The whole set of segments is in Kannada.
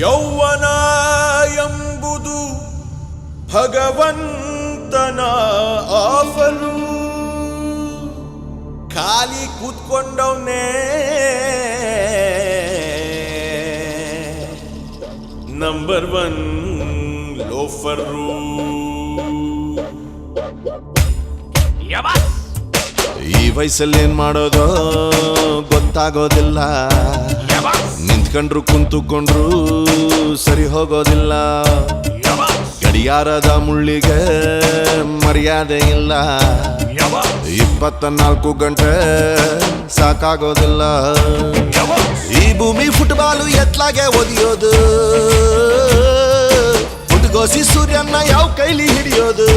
ಯೌವನ ಎಂಬುದು ಭಗವಂತನ ಆಫರು. ಖಾಲಿ ಕೂತ್ಕೊಂಡವನೇ ನಂಬರ್ 1 ಲೋಫರು. ಈ ವಯಸ್ಸಲ್ಲಿ ಏನ್ ಮಾಡೋದು ಗೊತ್ತಾಗೋದಿಲ್ಲ. ನಿಂತ್ಕೊಂಡ್ರು ಕುಂತುಕೊಂಡ್ರು ಸರಿ ಹೋಗೋದಿಲ್ಲ. ಗಡಿಯಾರದ ಮುಳ್ಳಿಗೆ ಮರ್ಯಾದೆ ಇಲ್ಲ. 24 ಗಂಟೆ ಸಾಕಾಗೋದಿಲ್ಲ. ಈ ಭೂಮಿ ಫುಟ್ಬಾಲು ಎತ್ಲಾಗೆ ಒದಿಯೋದು. ಹುಟ್ಗೋಸಿ ಸೂರ್ಯನ ಯಾವ ಕೈಲಿ ಹಿಡಿಯೋದು.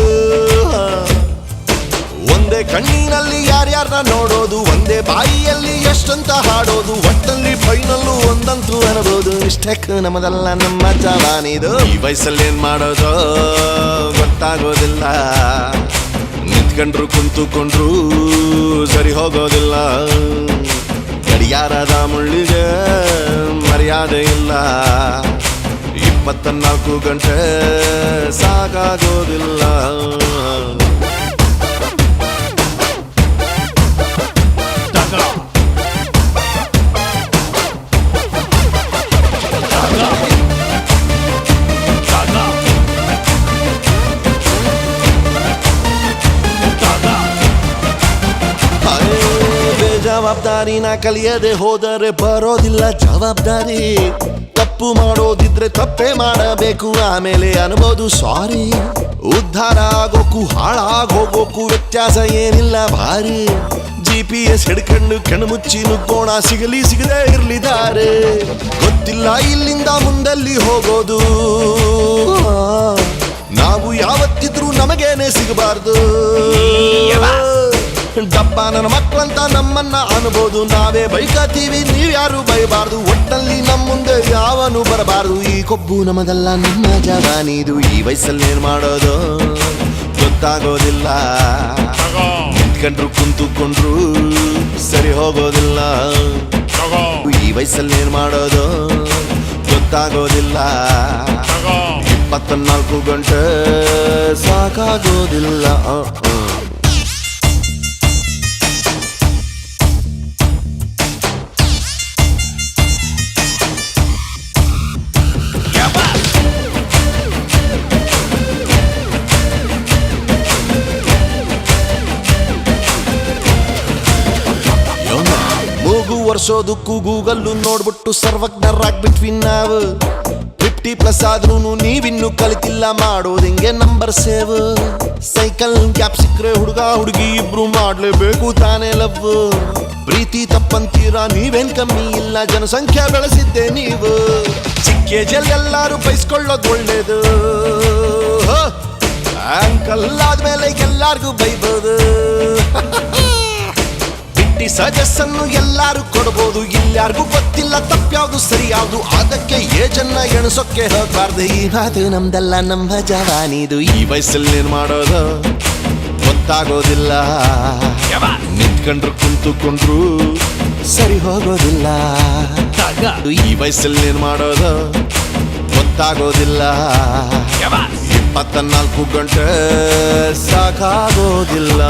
ಒಂದೇ ಕಣ್ಣಿನಲ್ಲಿ ಯಾರ್ಯಾರನ್ನ ನೋಡೋದು. ಒಂದೇ ಬಾಯಿಯಲ್ಲಿ ಎಷ್ಟಂತ ಹಾಡೋದು. ಒಟ್ಟಲ್ಲಿ ಫೈನಲ್ಲು ಒಂದಂತೂ ಅನ್ಬೋದು. ಮಿಸ್ಟೇಕ್ ನಮ್ಮದಲ್ಲ, ನಮ್ಮ ಜವಾನಿದು. ಈ ವಯಸ್ಸಲ್ಲಿ ಏನ್ ಮಾಡೋದು ಗೊತ್ತಾಗೋದಿಲ್ಲ. ನಿಂತ್ಕೊಂಡ್ರು ಕುಂತುಕೊಂಡ್ರು ಸರಿ ಹೋಗೋದಿಲ್ಲ. ಗಡಿಯಾರದ ಮುಳ್ಳಿಗೆ ಮರ್ಯಾದೆ ಇಲ್ಲ. 24 ಗಂಟೆ ಸಾಕಾಗೋದಿಲ್ಲ. ಜವಾಬ್ದಾರಿನ ಕಲಿಯದೆ ಹೋದರೆ ಬರೋದಿಲ್ಲ ಜವಾಬ್ದಾರಿ. ತಪ್ಪು ಮಾಡೋದಿದ್ರೆ ತಪ್ಪೇ ಮಾಡಬೇಕು, ಆಮೇಲೆ ಅನ್ಬೋದು ಸಾರಿ. ಉದ್ಧಾರ ಆಗೋಕು ಹಾಳಾಗೋಗೋಕು ವ್ಯತ್ಯಾಸ ಏನಿಲ್ಲ ಭಾರಿ. GPS ಹಿಡ್ಕೊಂಡು ಕಣ್ಮುಚ್ಚಿ ನುಗ್ಗೋಣ, ಸಿಗಲಿ ಸಿಗದೆ ಇರ್ಲಿದ್ದಾರೆ. ಗೊತ್ತಿಲ್ಲ ಇಲ್ಲಿಂದ ಮುಂದಲ್ಲಿ ಹೋಗೋದು. ನಾವು ಯಾವತ್ತಿದ್ರೂ ನಮಗೇನೆ ಸಿಗಬಾರ್ದು. ಡಬ್ಬ ನನ್ನ ಮಕ್ಕಳಂತ ನಮ್ಮನ್ನ ಅನ್ಬೋದು. ನಾವೇ ಬೈಕತ್ತೀವಿ, ನೀವ್ಯಾರು ಬೈಬಾರ್ದು. ಒಟ್ಟಲ್ಲಿ ನಮ್ಮ ಮುಂದೆ ಯಾವನು ಬರಬಾರ್ದು. ಈ ಕೊಬ್ಬು ನಮದಲ್ಲ, ನಮ್ಮ ಜವಾನಿದು. ಈ ವಯಸ್ಸಲ್ಲಿ ಏನ್ ಮಾಡೋದು ಗೊತ್ತಾಗೋದಿಲ್ಲ. ನಿಂತ್ಕೊಂಡ್ರು ಕುಂತುಕೊಂಡ್ರು ಸರಿ ಹೋಗೋದಿಲ್ಲ. ಈ ವಯಸ್ಸಲ್ಲಿ ಏನ್ ಮಾಡೋದು ಗೊತ್ತಾಗೋದಿಲ್ಲ. 24 ಗಂಟೆ ಸಾಕಾಗೋದಿಲ್ಲ. ವರ್ಷೋದಕ್ಕೂ ಗೂಗಲ್ಲು ನೋಡ್ಬಿಟ್ಟು ಸರ್ವಜ್ಞರಾಗ್ಬಿಟ್ವಿ ನಾವು. 50+ ಆದ್ರೂ ನೀವಿನ್ನು ಕಲಿತಿಲ್ಲ ಮಾಡೋದು ಹೆಂಗೆ ನಂಬರ್ ಸೇವ್. ಸೈಕಲ್ ಗ್ಯಾಪ್ ಸಿಕ್ಕರೆ ಹುಡುಗ ಹುಡುಗಿ ಇಬ್ರು ಮಾಡ್ಲೇಬೇಕು ತಾನೇ ಲವ್. ಪ್ರೀತಿ ತಪ್ಪಂತೀರಾ ನೀವೇನ್ ಕಮ್ಮಿ ಇಲ್ಲ, ಜನಸಂಖ್ಯೆ ಬೆಳೆಸಿದ್ದೆ ನೀವು. ಚಿಕ್ಕ ಏಜಲ್ಲಿ ಎಲ್ಲಾರು ಬೈಸ್ಕೊಳ್ಳೋದು ಒಳ್ಳೇದು. ಆಂಕಲ್ ಆದ್ಮೇಲೆ ಎಲ್ಲಾರ್ಗೂ ಬೈಬೋದು. ಸಜೆಷನ್ನು ಎಲ್ಲಾರು ಕೊಡಬಹುದು. ಇಲ್ಯಾರಿಗೂ ಗೊತ್ತಿಲ್ಲ ತಪ್ಪ್ಯಾವ್ದು ಸರಿಯಾವ್ದು. ಅದಕ್ಕೆ ಏಜನ್ನ ಎಣಸೋಕೆ ಹೋಗ್ಬಾರ್ದು. ಈ ಮಾತು ನಮ್ದಲ್ಲ, ನಮ್ಮ ಜವಾನಿದು. ಈ ವಯಸ್ಸಲ್ಲಿ ಏನ್ ಮಾಡೋದು ಗೊತ್ತಾಗೋದಿಲ್ಲ. ನಿಂತ್ಕೊಂಡ್ರು ಕುಂತುಕೊಂಡ್ರು ಸರಿ ಹೋಗೋದಿಲ್ಲ. ಈ ವಯಸ್ಸಲ್ಲಿ ಏನ್ ಮಾಡೋದು ಗೊತ್ತಾಗೋದಿಲ್ಲ. 24 ಗಂಟೆ ಸಾಕಾಗೋದಿಲ್ಲ.